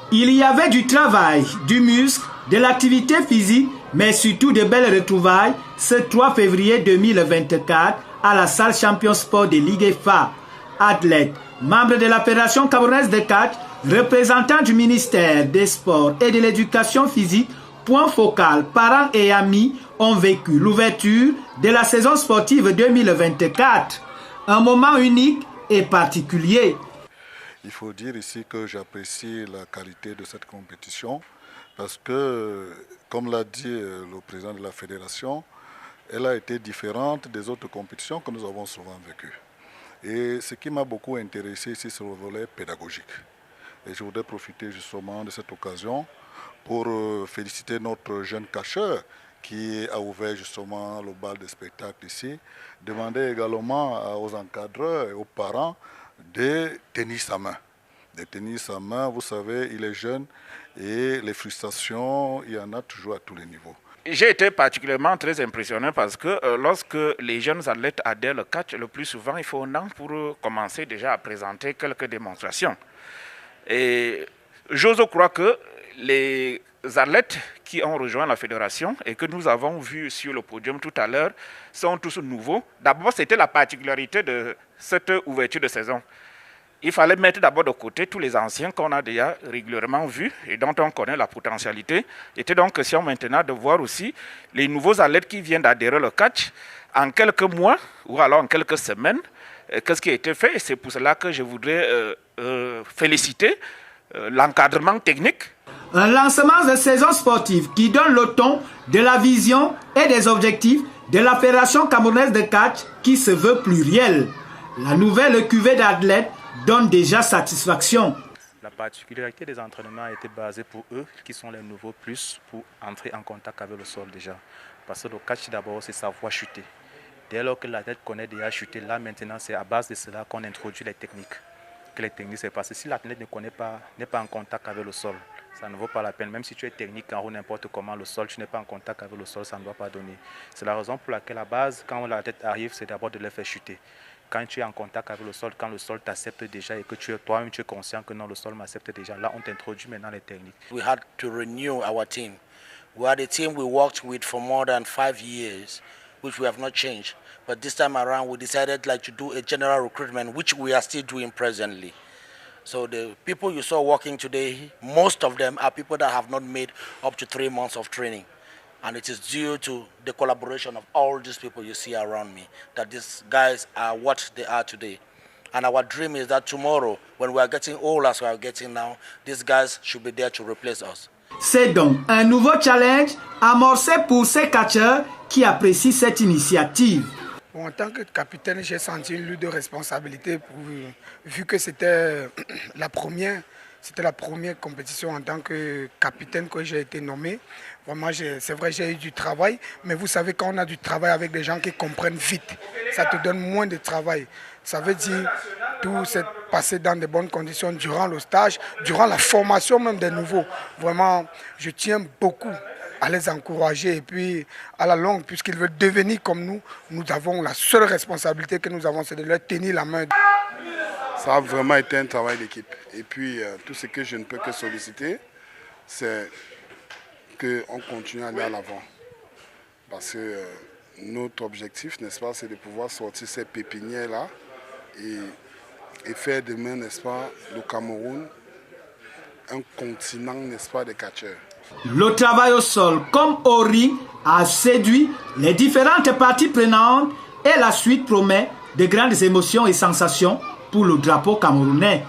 Il y avait du travail, du muscle, de l'activité physique, mais surtout de belles retrouvailles ce 3 février 2024 à la salle Champion Sport de Ligue FA. Athlètes, membres de la Fédération camerounaise de catch, représentants du ministère des Sports et de l'Éducation physique, point focal, parents et amis ont vécu l'ouverture de la saison sportive 2024. Un moment unique et particulier. Il faut dire ici que j'apprécie la qualité de cette compétition parce que, comme l'a dit le président de la fédération, elle a été différente des autres compétitions que nous avons souvent vécues. Et ce qui m'a beaucoup intéressé ici, c'est le volet pédagogique. Et je voudrais profiter justement de cette occasion pour féliciter notre jeune catcheur qui a ouvert justement le bal de spectacle ici. Demander également aux encadreurs et aux parents de tennis à main. De tennis à main, vous savez, il est jeune et les frustrations, il y en a toujours à tous les niveaux. J'ai été particulièrement très impressionné parce que lorsque les jeunes athlètes adhèrent le catch, le plus souvent, il faut un an pour commencer déjà à présenter quelques démonstrations. Et j'ose croire que les athlètes qui ont rejoint la fédération et que nous avons vu sur le podium tout à l'heure sont tous nouveaux. D'abord, c'était la particularité de cette ouverture de saison. Il fallait mettre d'abord de côté tous les anciens qu'on a déjà régulièrement vus et dont on connaît la potentialité. Il était donc question maintenant de voir aussi les nouveaux athlètes qui viennent d'adhérer au catch en quelques mois ou alors en quelques semaines. Qu'est-ce qui a été fait? Et c'est pour cela que je voudrais féliciter l'encadrement technique. Un lancement de saison sportive qui donne le ton de la vision et des objectifs de la Fédération camerounaise de catch qui se veut plurielle. La nouvelle cuvée d'athlètes donne déjà satisfaction. La particularité des entraînements a été basée pour eux, qui sont les nouveaux plus, pour entrer en contact avec le sol déjà. Parce que le catch d'abord, c'est savoir chuter. Dès lors que l'athlète connaît déjà chuter, là maintenant, c'est à base de cela qu'on introduit les techniques. Que les techniques, c'est parce que si l'athlète ne connaît pas, n'est pas en contact avec le sol, ça ne vaut pas la peine. Même si tu es technique ou n'importe comment, le sol, tu n'es pas en contact avec le sol, ça ne doit pas donner. C'est la raison pour laquelle, à la base, quand l'athlète arrive, c'est d'abord de le faire chuter. Quand tu es en contact avec le sol, quand le sol t'accepte déjà et que toi-même tu es conscient que non, le sol m'accepte déjà, là on t'introduit maintenant les techniques. We had to renew our team. We had a team we worked with for more than 5 years, which we have not changed. But this time around, we decided to do a general recruitment, which we are still doing presently. So the people you saw working today, most of them are people that have not made up to 3 months of training. And it is due to the collaboration of all these people you see around me that these guys are what they are today. And our dream is that tomorrow, when we are getting old as we are getting now, these guys should be there to replace us. C'est donc un nouveau challenge amorcé pour ces catcheurs qui apprécient cette initiative. En tant que capitaine, j'ai senti une lutte de responsabilité vu que c'était la première compétition en tant que capitaine que j'ai été nommé. Vraiment, c'est vrai, j'ai eu du travail, mais vous savez, quand on a du travail avec des gens qui comprennent vite, ça te donne moins de travail. Ça veut dire tout s'est passé dans de bonnes conditions durant le stage, durant la formation même des nouveaux. Vraiment, je tiens beaucoup à les encourager et puis à la longue, puisqu'ils veulent devenir comme nous avons la seule responsabilité que nous avons, c'est de leur tenir la main. Ça a vraiment été un travail d'équipe. Et puis, tout ce que je ne peux que solliciter, c'est qu'on continue à aller à l'avant. Parce que notre objectif, n'est-ce pas, c'est de pouvoir sortir ces pépinières-là et faire demain, n'est-ce pas, le Cameroun, un continent, n'est-ce pas, de catcheurs. Le travail au sol comme au ring a séduit les différentes parties prenantes et la suite promet de grandes émotions et sensations pour le drapeau camerounais.